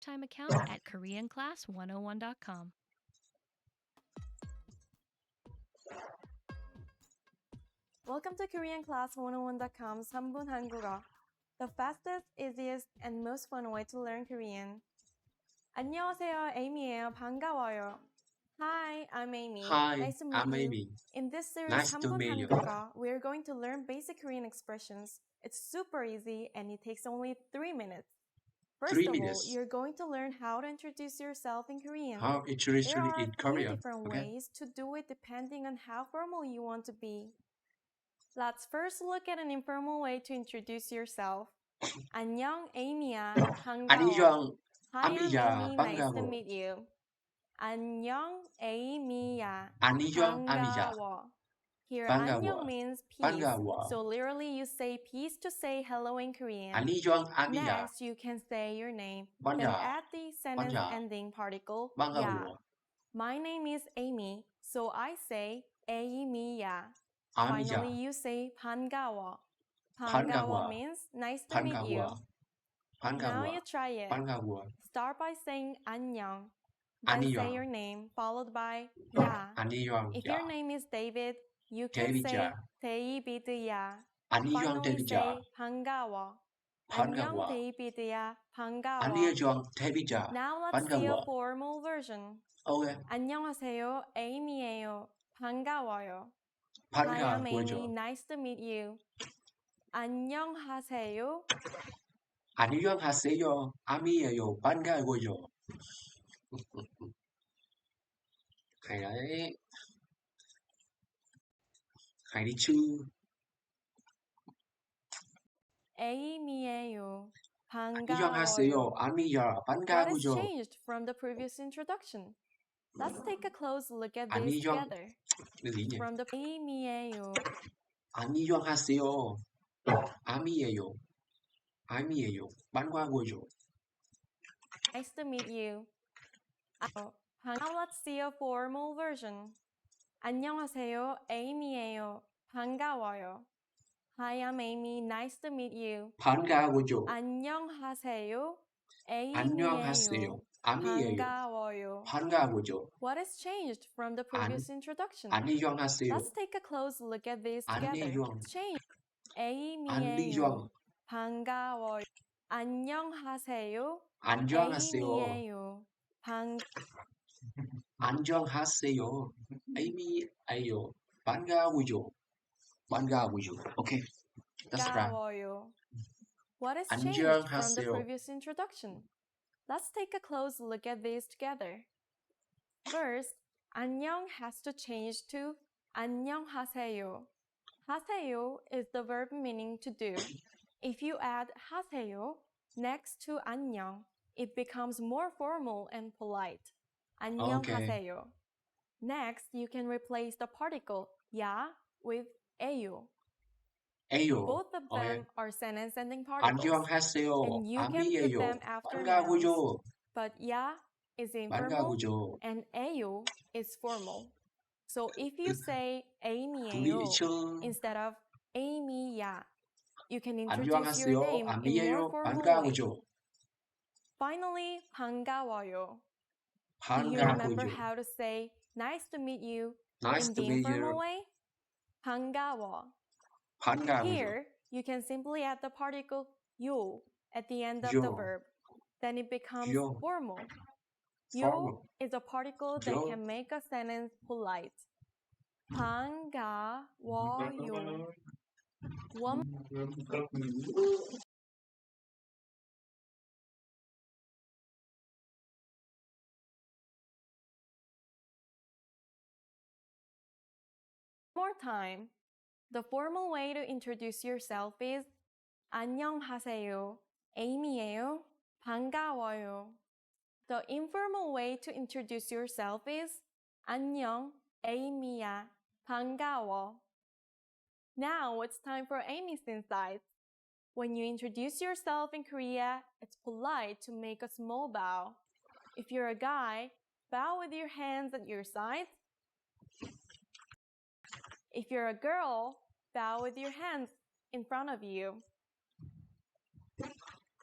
lifetime account at KoreanClass101.com. Welcome to KoreanClass101.com's 3분 한국어, the fastest, easiest, and most fun way to learn Korean. 안녕하세요, Amy예요. 반가워요. Hi, I'm Amy. Hi, nice to meet I'm you. Amy. In this series, Nice to 3분 meet you. 한국어, we're going to learn basic Korean expressions. It's super easy and it takes only 3 minutes. First 3 of minutes. all, you're going to learn how to introduce yourself in Korean. How introduce There are in a few Korean? different Okay. ways to do it depending on how formal you want to be. Let's first look at an informal way to introduce yourself. 안녕, Amy야. 반가워. 안녕, Hi, I'm 아미야. Amy. Nice to 반가워. meet you. 안녕, Amy야. 안녕, 아미야. 반가워. Here, 반가워. 안녕 means peace. 반가워. So literally, you say peace to say hello in Korean. 안녕, 아미야. Next, you can say your name. 반가워. Then add the sentence 반가워. ending particle 반가워. ya. My name is Amy, so I say Amy야. 아미야. Finally, you say 반가워. 반가워. means nice to meet you. 반가워. Now you try it. 반가워. Start by saying 안녕. Then say 안녕. your name followed by ya. 안녕, If 야. your name is David, you can David야. say 데이비드야. 안녕, Finally 데이비드야. say 반가워. 안녕 반가워. 데이비드야. 반가워. 안녕, 데이비드야. Now let's see a 반가워. formal version. Okay. 안녕하세요. Amy예요. 반가워요. Hi, I'm Amy. 반가워요. Nice to meet you. 안녕하세요. 안녕하세요. 아미예요. 반가워요. Hay đấy. Hay đi chứ. Amy예요. 안녕하세요. 반가워요. 아미야. What has 반가워요. changed from the previous introduction? Let's take a close look at this 안녕. together. Cái gì nhỉ? From the Amy예요. 안녕하세요. 아미예요. 아미예요. 반가워요. Nice to meet you. Now let's see a formal version. 안녕하세요. Amy예요. 반가워요. Hi, I'm Amy. Nice to meet you. 반가워요. 안녕하세요. 안녕하세요. Amy예요. 아미예요. 반가워요. 반가워요. What has changed from the previous introduction? 안녕하세요. Let's take a close look at this together. 안녕. It's changed. Amy예요. 안녕. 반가워요. 안녕하세요. 안녕하세요. Amy예요. 안녕하세요. 아미예요. 반가워요. 반가워요. Okay. That's right. 반가워요. What has changed from the 안녕하세요. previous introduction? Let's take a close look at this together. First, 안녕 has to change to 안녕하세요. 하세요 is the verb meaning to do. If you add 하세요 next to 안녕, it becomes more formal and polite. 안녕하세요. Next, you can replace the particle 야 with 에요. 에요. Both of them Okay. are sentence ending particles. 안녕하세요. And you can put 아미예요. them after nouns. 반가워요. But 야 is informal 반가워요. and 에요 is formal. So if you say 둘이 Amy예요 있죠. instead of Amy야, you can introduce 안녕하세요. your name in 아미예요. more formal way. 반가워요. Finally, 반가워요. Do you remember 반가워요. how to say nice to meet you Nice in to the meet informal you. way? 반가워. 반가워요. Here, you can simply add the particle 요 at the end of the 요. verb. Then it becomes 요. formal. Formal. 요 is a particle that 요. can make a sentence polite. 반가워요. One more time. The formal way to introduce yourself is 안녕하세요. Amy예요. 반가워요. The informal way to introduce yourself is 안녕, Amy야. 반가워. Now it's time for Amy's insights. When you introduce yourself in Korea, it's polite to make a small bow. If you're a guy, bow with your hands at your sides. If you're a girl, bow with your hands in front of you.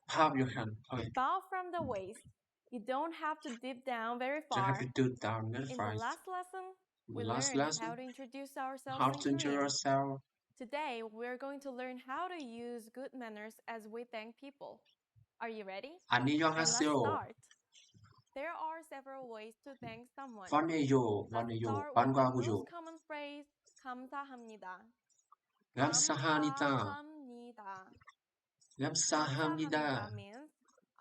Have your hand. Okay. Bow from the waist. You don't have to deep down very Don't have far. to do down very In the fast. last lesson, we Last learned lesson, how to introduce ourselves how in to introduce Korean. yourself. Today, we're going to learn how to use good manners as we thank people. Are you ready? And let's 안녕하세요. start. There are several ways to thank someone. 환해요. Let's 환해요. start with the 반가워요. most common phrase, 감사합니다. 감사합니다. 감사합니다. 감사합니다. means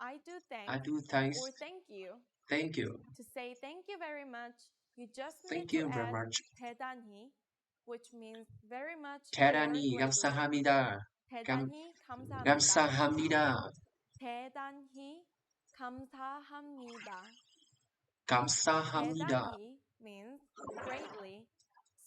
I do I thanks do thanks. or thank you. Thank you. To say thank you very much, you just need Thank to you very add much. 대단히, which means very much or 대단히 greatly. 감사합니다. 대단히 감사합니다. 감사합니다. 대단히 감사합니다. 감사합니다. 대단히 means greatly.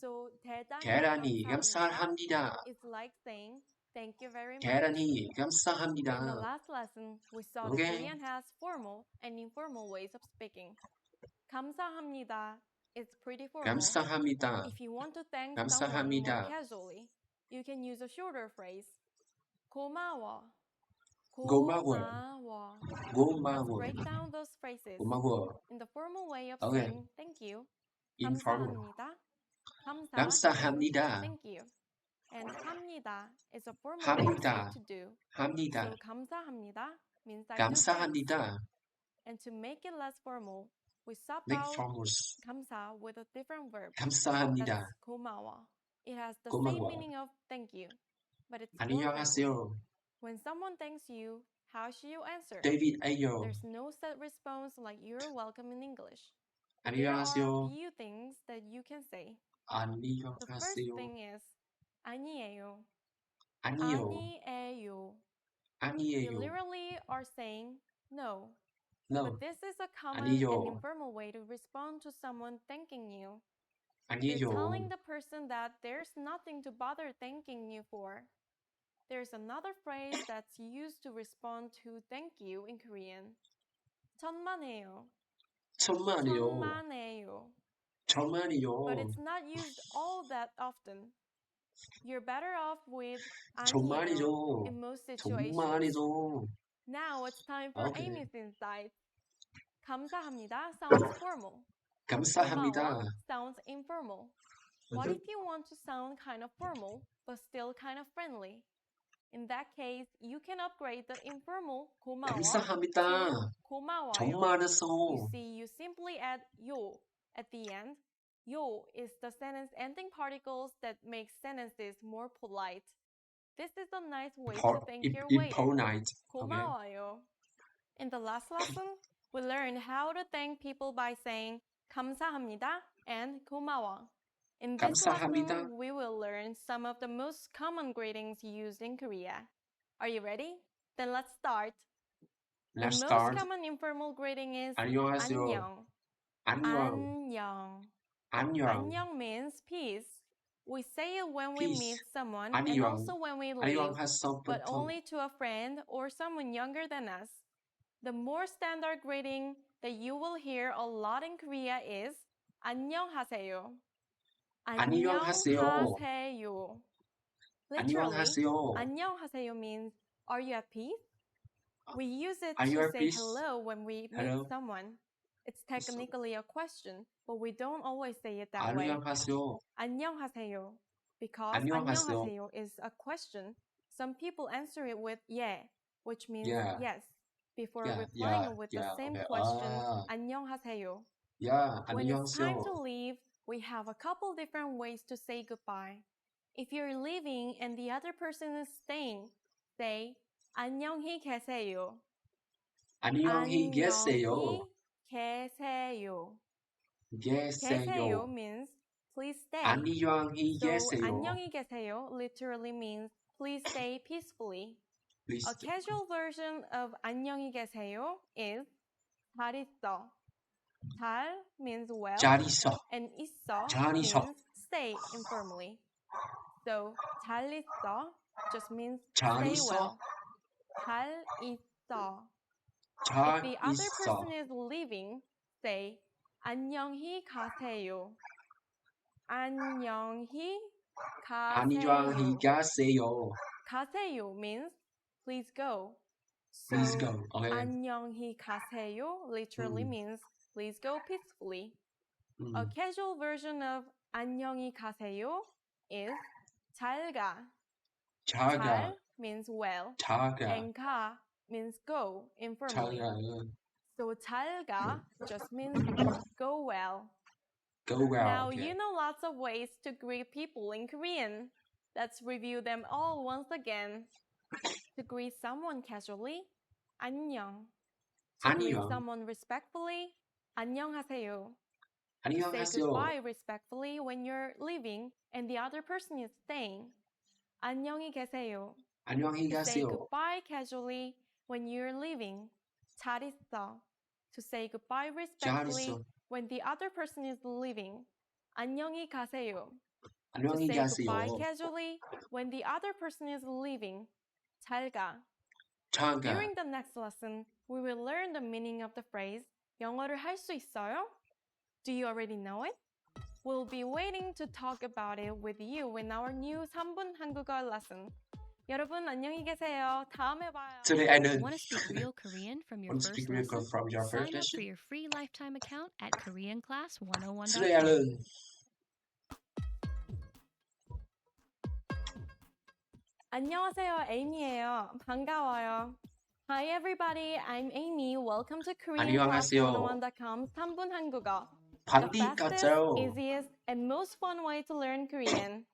So 대단히 감사합니다. is like saying thank you very much. 대단히 In the 감사합니다. last lesson, we saw Okay. that Korean has formal and informal ways of speaking. 감사합니다 is pretty formal. 감사합니다. If you want to thank 감사합니다. someone more casually, you can use a shorter phrase. 고마워. 고마워. Let's 고마워. break down those phrases. 고마워. In the formal way of Okay. saying thank you, Informal. 감사합니다. 감사합니다. Thank you. And 합니다 is a formal way to say 합니다. to do. 합니다. So 감사합니다 means I do thanks. 감사합니다. And to make it less formal, we swap Make out formals. 감사 with a different verb. 감사합니다. That's 고마워. It has the 고마워. same meaning of thank you, but it's formal. 안녕하세요. When someone thanks you, how should you answer? 데이비드 에요. There's no set response like you're welcome in English. There are a 안녕하세요. few things that you can say. The first 안녕하세요. thing is 아니에요. 아니요. 아니에요. You 아니에요. literally are saying no. No. But this is a common 아니요. and informal way to respond to someone thanking you. You're 아니요. telling the person that there's nothing to bother thanking you for. There's another phrase that's used to respond to thank you in Korean. 천만에요. 천만이요. 천만에요. 천만이요. But it's not used all that often. You're better off with 아니에요 정말이죠. in most situations. 정말이죠. Now it's time for Okay. Amy's insights. 감사합니다 sounds formal. 감사합니다. 고마워 sounds informal. What if you want to sound kind of formal, but still kind of friendly? In that case, you can upgrade the informal 고마워 감사합니다. to 고마워요. 정말이죠. You see, you simply add 요 at the end. 요 is the sentence ending particles that make sentences more polite. This is a nice way to thank your waiter. Impolite. Okay. 고마워요. In the last lesson, we learned how to thank people by saying 감사합니다 and 고마워. In this 감사합니다. lesson, we will learn some of the most common greetings used in Korea. Are you ready? Then let's start. Let's The start. most common informal greeting is 안녕하세요. 안녕. 안녕. 안녕. 안녕. 안녕 means peace. We say it when we Peace. meet someone and 안녕. also when we leave, 안녕하세요. but only to a friend or someone younger than us. The more standard greeting that you will hear a lot in Korea is 안녕하세요. 안녕하세요. 안녕하세요. Literally, 안녕하세요. 안녕하세요 means are you at peace? We use it Are you to at say peace? hello when we Hello. meet someone. It's technically a question, but we don't always say it that way. 안녕하세요. 안녕하세요. Because 안녕하세요. 안녕하세요 is a question, some people answer it with yeah, which means Yeah. yes, before Yeah, replying yeah, with yeah, the same okay. question, Ah. 안녕하세요. 야, When it's time 안녕하세요. to leave, we have a couple different ways to say goodbye. If you're leaving and the other person is staying, say 안녕히 계세요. 안녕히 계세요. 계세요. 계세요. 계세요 means please stay. 안녕히 So 계세요. 안녕히 계세요 literally means please stay peacefully. Please. A casual version of 안녕히 계세요 is 잘 있어. 잘 means well, 잘 있어. and 있어 잘 있어. means stay informally. So 잘 있어 just means 잘 stay 있어. well. 잘 있어. If 잘 the other 있어. person is leaving, say 안녕히 가세요. 안녕히 가세요. 안녕히 가세요. 가세요 means please go. Please So, go. Okay. 안녕히 가세요 literally means please go peacefully. A casual version of 안녕히 가세요 is 잘 가. 잘 가. 잘 means well, 잘 가. and 가 means go informally. 잘 가. So 잘 가 just means go well. Go well. Now Okay. you know lots of ways to greet people in Korean. Let's review them all once again. To greet someone casually, 안녕. To greet 안녕. someone respectfully, 안녕하세요. To say 안녕하세요. goodbye respectfully when you're leaving and the other person is staying, 안녕히 계세요. 안녕히 To say 가세요. goodbye casually when you're leaving, 잘 있어. To say goodbye 잘 respectfully 있어. when the other person is leaving, 안녕히 가세요. To 안녕히 say goodbye 가세요. casually when the other person is leaving, 잘 가. 잘 가. During the next lesson, we will learn the meaning of the phrase 영어를 할 수 있어요? Do you already know it? We'll be waiting to talk about it with you in our new 3분 한국어 lesson. 여러분 안녕히 계세요. 다음에 봐요. Today I learned. Want to speak real Korean from your Want to first speak real lesson? from your first Sign up lesson? for your free lifetime account at KoreanClass101.com. Today I learned. 안녕하세요, 에이미예요. 반가워요. Hi everybody, I'm Amy. Welcome to 안녕하세요. KoreanClass101.com 3분 한국어. The 반디 fastest, 같아요. easiest, and most fun way to learn Korean.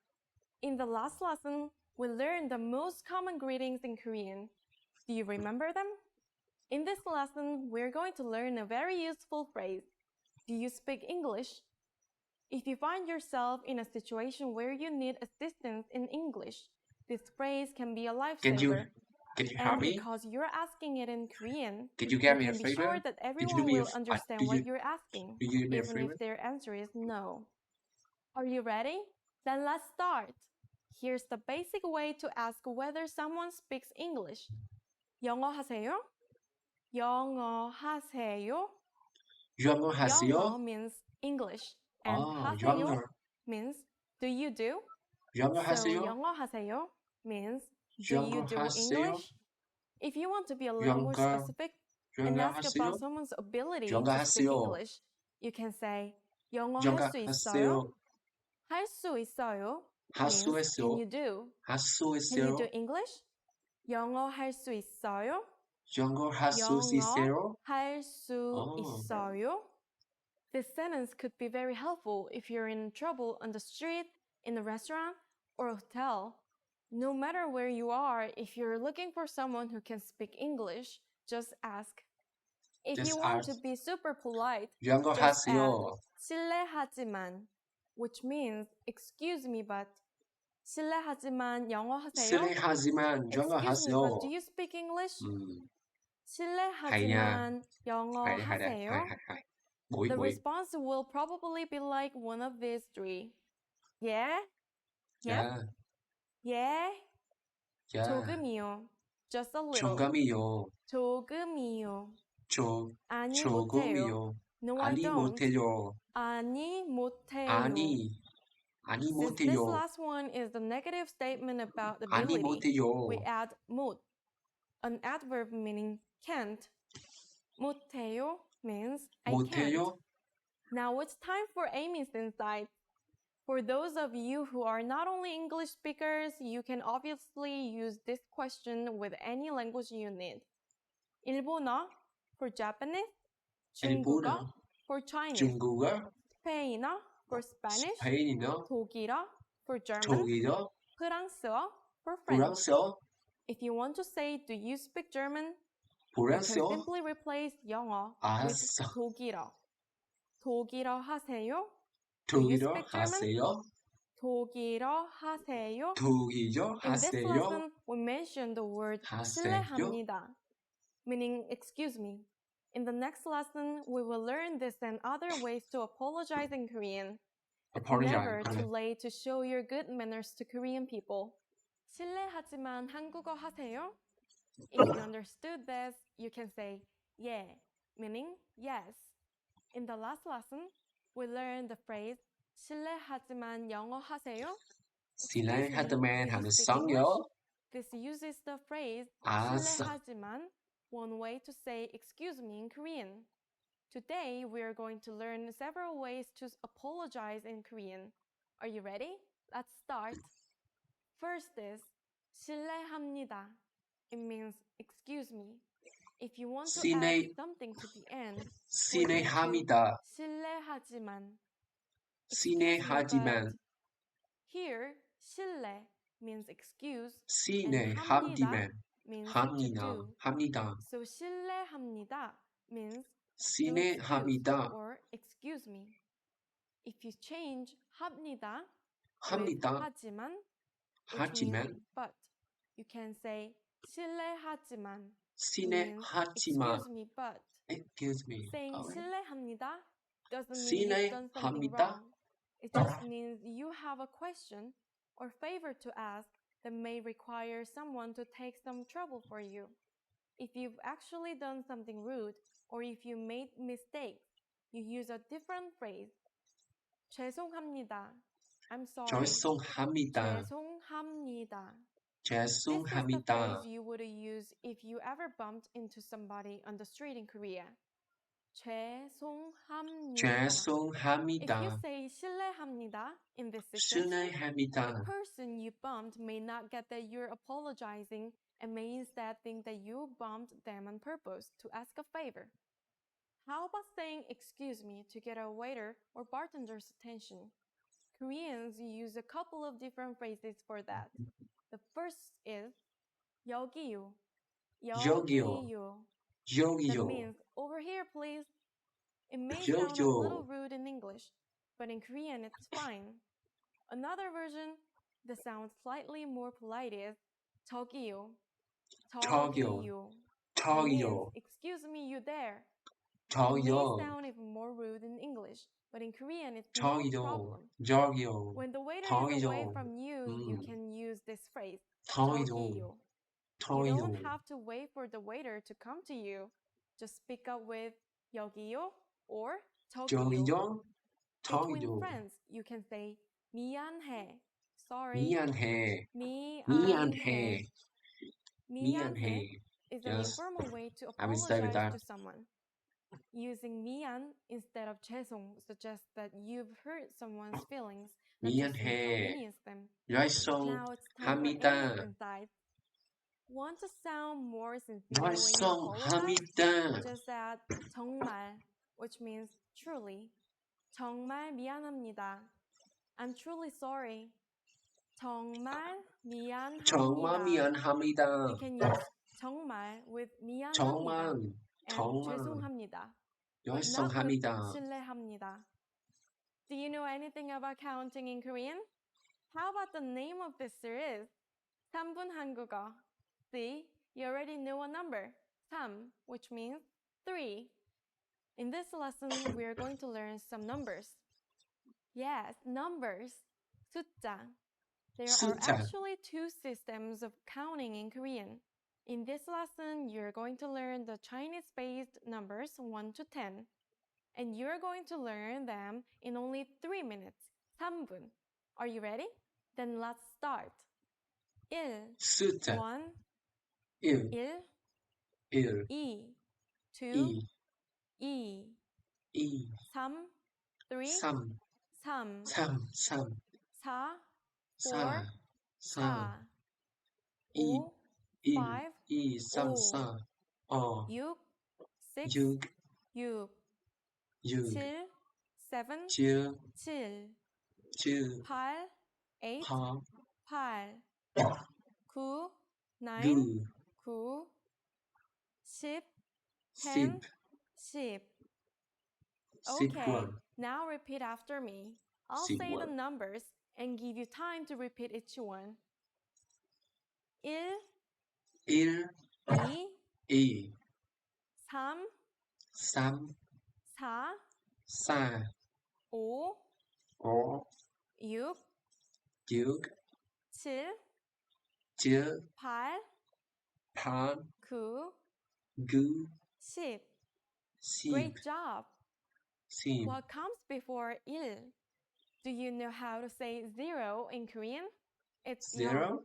In the last lesson, we learned the most common greetings in Korean. Do you remember them? In this lesson, we're going to learn a very useful phrase. Do you speak English? If you find yourself in a situation where you need assistance in English, this phrase can be a Can you lifesaver. help And me? because you're asking it in Korean, Can you you get me a can be favor? sure that Could you do everyone me a will understand do what you you're asking, do you do me a even favor? if their answer is no. Are you ready? Then let's start. Here's the basic way to ask whether someone speaks English. 영어 하세요? 영어 하세요? 영어 하세요? 영어 means English, and 아, 하세요 영어. means do you do? 영어 So 하세요? 영어 하세요 means do 영어 you do 하세요? English? If you want to be a little more 영어 specific and 영어 ask 하세요? about someone's ability 영어 to speak 하세요? English, you can say 영어 영어 할 수 있어요? 하세요? 할 수 있어요 할 수 means can 있어요? you do? 할 수 Can you do 있어요? English? 영어 할 수 있어요? 영어 할 수 영어 있어요? 할 수 어. 있어요? This sentence could be very helpful if you're in trouble on the street, in a restaurant, or a hotel. No matter where you are, if you're looking for someone who can speak English, just ask. If Just you want to ask. be super polite, 영어 just add 하세요? 실례하지만, which means excuse me, but 실례하지만 영어 하세요? 실례하지만 영어 Excuse me, 하세요? but do you speak English? 실례하지만 영어 하세요? 뭐이 The 뭐이. response will probably be like one of these three. Yeah? Yep. 야, Yeah? 야, 조금이요. Just a little. 조금이요. 조금이요. 조, 아니 못해요. 조금이요. No, I 아니 don't. 못해요. 아니 못해요. 아니 Since this 못해요. last one is the negative statement about 아니 ability, 못해요. we add 못, an adverb meaning can't. 못해요 means I can't. 못해요? Now it's time for Amy's insight. For those of you who are not only English speakers, you can obviously use this question with any language you need. 일본어 for Japanese, 중국어 일본어, for Chinese, 중국어, 스페인어 for Spanish, 스페인어, 독일어 for German, 독일어, 프랑스어 for French. 프랑스어, If you want to say, do you speak German? You can 프랑스어. simply replace 영어 with 알았어. 독일어. 독일어 하세요? Do you 독일어 speak German? 하세요? 독일어 하세요? 독일어 In this 하세요? lesson, we mentioned the word 하세요? 실례합니다, meaning excuse me. In the next lesson, we will learn this and other ways to apologize in Korean. It's never Apologize. too late to show your good manners to Korean people. 실례하지만 한국어 하세요? If you understood this, you can say yeah, meaning yes. In the last lesson, we learned the phrase 실례하지만 영어 하세요? 실례하지만 Do you 하는 speak 성요? This uses the phrase 알았어. 실례하지만 one way to say excuse me in Korean. Today, we are going to learn several ways to apologize in Korean. Are you ready? Let's start. First is 실례합니다. It means excuse me. If you want to add something to the end, 실례합니다. 실례하지만. 실례하지만. Here, 실례 means excuse. 실례합니다. means 합니다. to do. 합니다. So 실례합니다 means 실례합니다. or excuse me. If you change 합니다 합니다. with 하지만, 하지만. but, you can say 실례하지만. 실례하지만. Excuse me, but. Excuse me. Saying 실례합니다 doesn't mean you've done something 실례합니다. wrong. It just means you have a question or favor to ask that may require someone to take some trouble for you. If you've actually done something rude or if you made mistakes, you use a different phrase. 죄송합니다. I'm sorry. 죄송합니다. 죄송합니다. 죄송합니다. This is the phrase you would use if you ever bumped into somebody on the street in Korea. 죄송합니다. 죄송합니다. If you say 실례합니다 in this situation, 실례합니다. the person you bumped may not get that you're apologizing and may instead think that you bumped them on purpose to ask a favor. How about saying excuse me to get a waiter or bartender's attention? Koreans use a couple of different phrases for that. The first is 여기요. 여기요. That 여기요. means over here, please. It may sound a little rude in English, but in Korean it's fine. Another version that sounds slightly more polite is 저기요. 저기요. That means, 저기요. excuse me, you there. It may 저기요. sound even more rude in English, but in Korean it's no 저기요. problem. 저기요. When the waiter is away 저기요. from you, you can use this phrase. 저기요. You 저기요. don't have to wait for the waiter to come to you. Just speak up with 여기요 or 저기요. 저기요. Between 저기요. friends, you can say 미안해. Sorry. 미안해. 미안해. 미안해. Is an Yes. informal way to I will stay with apologize that. to someone. Using 미안 instead of 죄송 suggests that you've hurt someone's feelings, not just 미안해. inconvenienced them. Now it's time for 죄송합니다. English inside. Want to sound more sincere when you apologize? 죄송합니다. Just add 정말, which means truly. 정말 미안합니다. I'm truly sorry. 정말 미안합니다. 정말 미안합니다. You can use 정말 with 미안합니다 정말, and 정말. 죄송합니다. 죄송합니다. 실례합니다. Do you know anything about counting in Korean? How about the name of this series? 3분 한국어. See, you already know a number, 3, which means 3. In this lesson, we are going to learn some numbers. Yes, numbers. 숫자. There are 숫자. actually two systems of counting in Korean. In this lesson, you're going to learn the Chinese-based numbers 1 to 10. And you're going to learn them in only 3 minutes. 3분. Are you ready? Then let's start. 1, 숫자 1, 1, 1, 1, 2, 2, 2, 2, 2, 3, 3, 3, 3, 3, 3, 4, 4, 4, 2, 5, 1, 5, 2, 3, 4, 6, 6, 6, 6, 6, 7, 7, 7, 7, 7, 8, 8, 8, 8, 9, 9, 9, 9, 10, 10, 10. 10, Okay, now repeat after me. I'll say the 11. numbers and give you time to repeat each one. 1, 1, 2, 2, 3, 3, 4, 4, 5, 5, 6, 6, 7, 7, 8, 8, 9, 9, 10. 10, Great job! 10. What comes before 1? Do you know how to say 0 in Korean? It's 0, 영.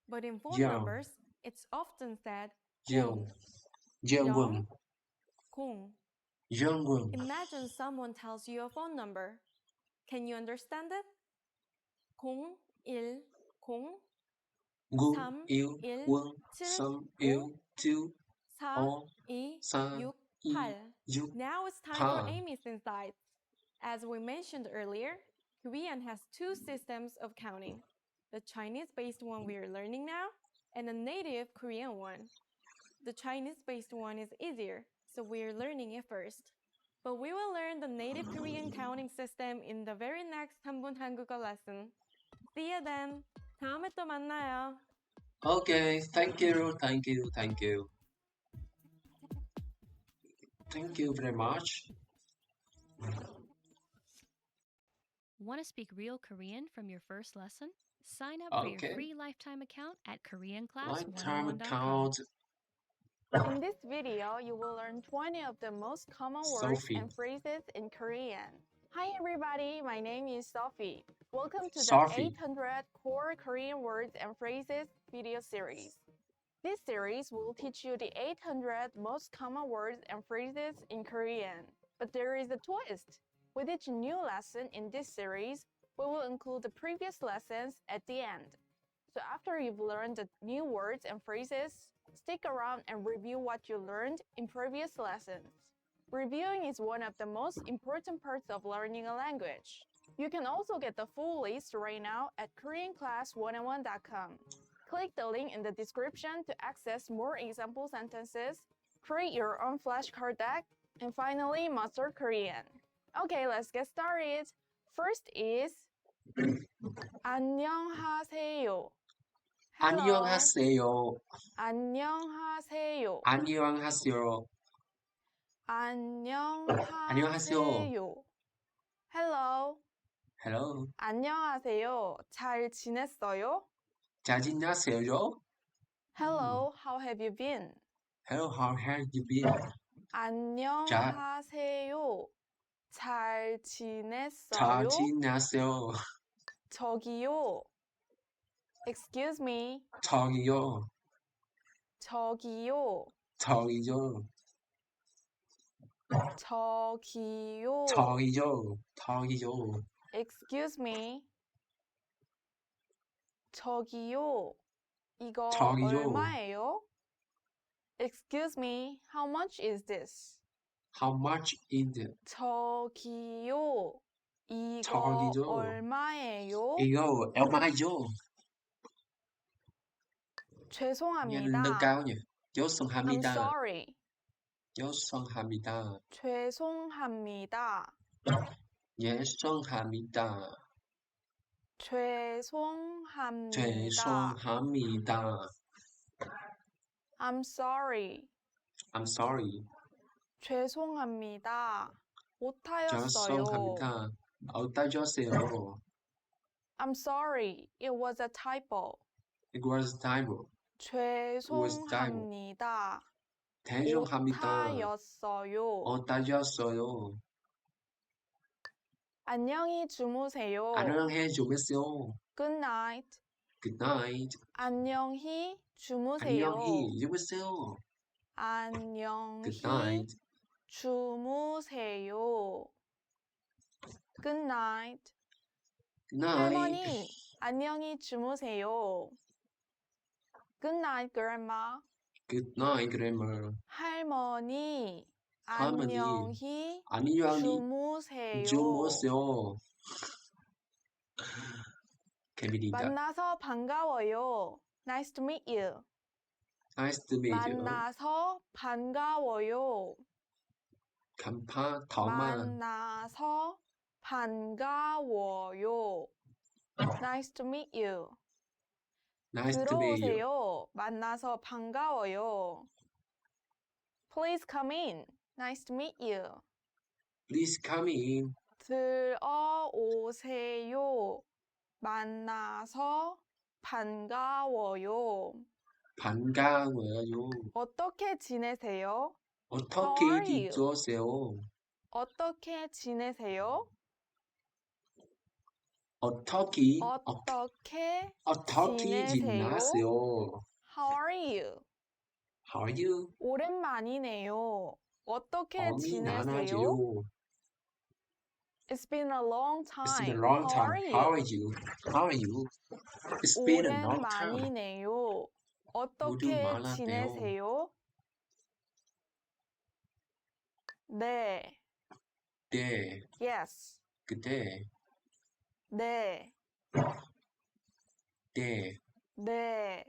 But in full 영. numbers, it's often said 영, 영광, 공. 영광, Imagine someone tells you a phone number. Can you understand it? 0, 1, 0, 9, 3, 1, 1, 1, 7, 3, 5, 1, 2, 4, 5, 2, 4, 6, 2, 8. 6, Now it's time for 8. Amy's insights. As we mentioned earlier, Korean has two systems of counting. The Chinese-based one we are learning now, and the native Korean one. The Chinese-based one is easier, so we are learning it first. But we will learn the native Korean counting system in the very next 3분 한국어 lesson. See you then. 다음에 또 만나요. Okay, thank you, thank you, thank you. Thank you very much. Want to speak real Korean from your first lesson? Sign up for your Okay. free lifetime account at Lifetime KoreanClass101.com. account. In this video, you will learn 20 of the most common words Sophie. and phrases in Korean. Hi everybody, my name is Sophie. Welcome to Sophie. the 800 Core Korean Words and Phrases video series. This series will teach you the 800 most common words and phrases in Korean. But there is a twist. With each new lesson in this series, we will include the previous lessons at the end. So after you've learned the new words and phrases, stick around and review what you learned in previous lessons. Reviewing is one of the most important parts of learning a language. You can also get the full list right now at KoreanClass101.com. Click the link in the description to access more example sentences, create your own flashcard deck, and finally master Korean. Okay, let's get started. First is 안녕하세요. Hello. 안녕하세요. 안녕하세요. 안녕하세요. 안녕하세요. Hello. Hello. 안녕하세요. 잘 지냈어요? 잘 지내세요? Hello, how have you been? Hello, how have you been? 안녕하세요. 잘 잘 지냈어요? 지내세요. 저기요. Excuse me. 저기요. 저기요. 저기요. 저기요. 저기요. 저기요. Excuse me. 저기요. 이거 저기요. 얼마예요? Excuse me. How much is this? How much is it? 저기요. 이거 저기요. 얼마예요? 이거 얼마죠? Nghe nâng 죄송합니다. cao nhỉ? I'm 죄송합니다. sorry. 죄송합니다. 죄송합니다. 죄송합니다. 죄송합니다. 죄송합니다. I'm sorry. I'm sorry. 죄송합니다. 오타였어요. 죄송합니다. 어떠셨어요? I'm sorry. It was a typo. It was typo. 죄송합니다. 죄송합니다. 오타였어요. 어떠셨어요? 안녕히 주무세요. 안녕히 주무세요. Good night. Good night. 안녕히 주무세요. 안녕히 주무세요. 안녕히 Good night. 주무세요. Good night. Good night. 할머니, 안녕히 주무세요. Good night, grandma. Good night, grandma. 할머니, 할머니, 안녕히 안녕히 주무세요. 주무세요. 개미리다. 만나서 반가워요. Nice to meet you. Nice to meet you. 만나서 반가워요. 간파 더마. 만나서 반가워요. Nice to meet you. Nice to meet you. 들어오세요. 만나서 반가워요. Please come in. Nice to meet you. Please come in. 들어오세요. 만나서 반가워요. 반가워요. 어떻게 지내세요? 어떻게 How are you? 지내세요? 어떻게 지내세요? 어떻게 어떻게 어떻게 지내세요? 지내세요? How are you? How are you? 오랜만이네요. 어떻게 어미 나나지요. 지내세요? It's been a long It's been a time. long How time. are How you? are you? How are you? It's been a long time. 오랜만이네요. 모두 어떻게 말라떼요. 지내세요? 네. 네, Yes. 그때, 네. 네, 네.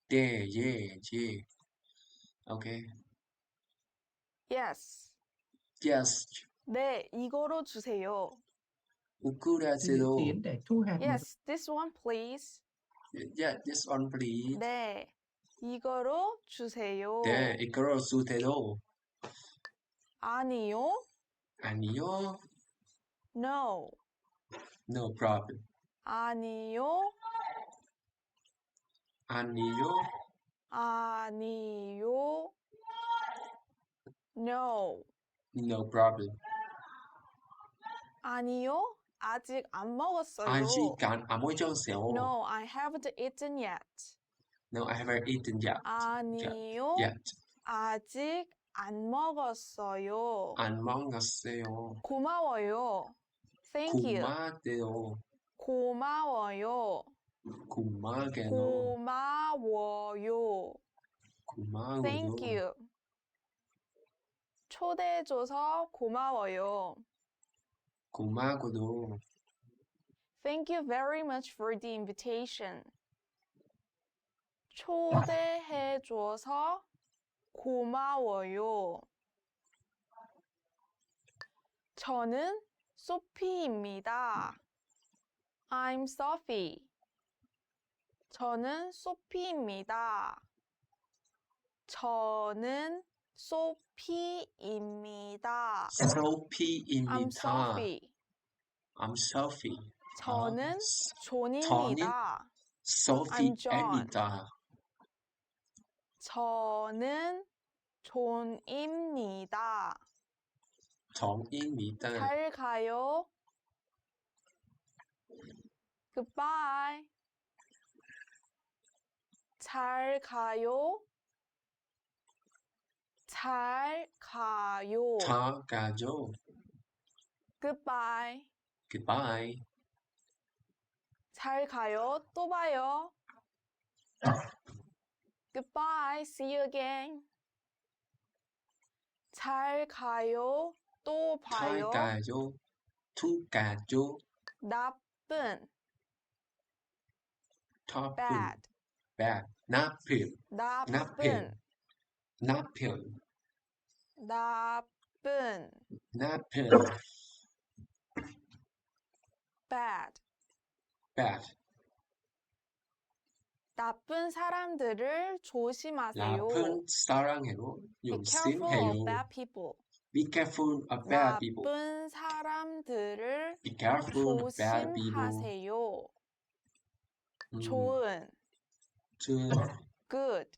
네, 예, 예. Okay. Yes. Yes. 네, 이거로 주세요. 우크라지로. Tiến để thu hẹp một Yes, this one please. Yeah, this one please. 네. 이거로 주세요. 네, 이거로 주세요. 아니요. 아니요. No. No problem. 아니요. 아니요. 아니요. No. No problem. 아니요. 아직 안 먹었어요. 아직 안 먹었어요. No, I haven't eaten yet. No, I haven't eaten yet. 아니요. Yet. 아직 안 먹었어요. 안 먹었어요. 고마워요. Thank you. 고마워요. 고마워요. 고마워요. 고마워요. 고마워요. Thank you. 초대해줘서 고마워요. 고마워요. Thank you very much for the invitation. 초대해줘서 고마워요. 저는 소피입니다. I'm Sophie. 저는 소피입니다. 저는 소피입니다. 소피입니다. I'm Sophie. I'm Sophie. 저는 저는 존입니다. 소피입니다. 저는 존입니다. 정입니다. 잘 가요. Goodbye. 잘 가요. 잘 가요. 잘 가죠. Goodbye. Goodbye. 잘 가요. 또 봐요. Goodbye. See you again. 잘 가요. 또 잘 봐요. 가죠. 두 가죠. 나쁜. 나쁜. Bad. Bad. 나쁜. 나쁜. 나쁜. 나쁜. 나쁜. Bad. Bad. 나쁜 사람들을 조심하세요. 나쁜 사랑해요. Be careful 조심해요. of bad people. Be careful of bad people. 나쁜 사람들을 Be careful of bad people. 조심하세요. 좋은. Good.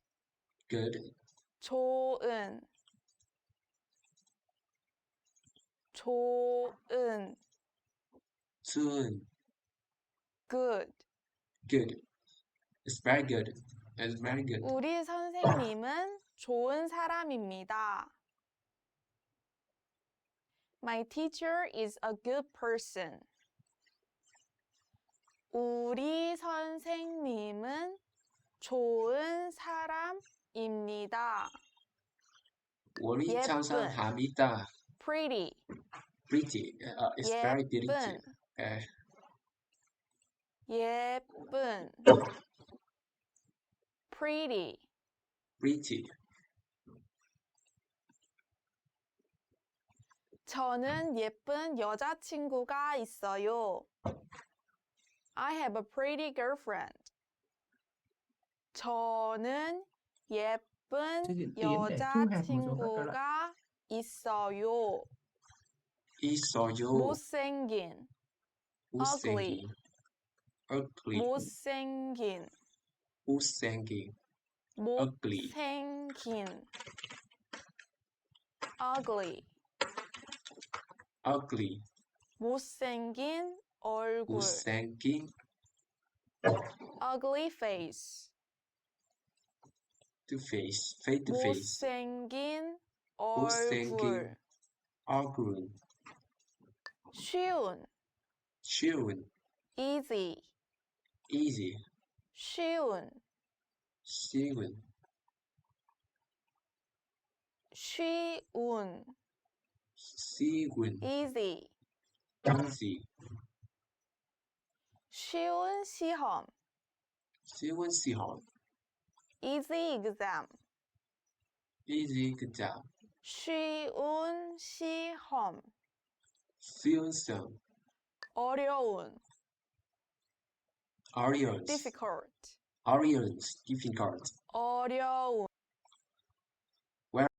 Good. 좋은. 좋은. Soon. Good. Good. It's very good. It's very good. 우리 선생님은 좋은 사람입니다. My teacher is a good person. 우리 선생님은 좋은 사람입니다. 우리 예쁜. 찬성합니다. Pretty. Pretty. It's very pretty. 예쁜. Pretty. Pretty. 저는 예쁜 여자친구가 있어요. I have a pretty girlfriend. 저는 예쁜 Thực hiện tiến để thu hẹp một số các loại. 여자친구가 있어요. 있어요. 못생긴. 못생긴. Ugly. 못생긴. 못생긴. Ugly. 못생긴. Ugly. Ugly. 못생긴 얼굴. 못생긴. Ugly face. to face. 못생긴 못생긴 얼굴. 얼굴. 쉬운. 쉬운. easy. easy. 쉬운. 쉬운. 쉬운. 쉬운. easy. easy. 쉬운 시험. 쉬운 시험. easy exam. easy exam. 쉬운 시험. 쉬운 시험. 어려운. 어려운. difficult. 어려운. difficult. 어려운.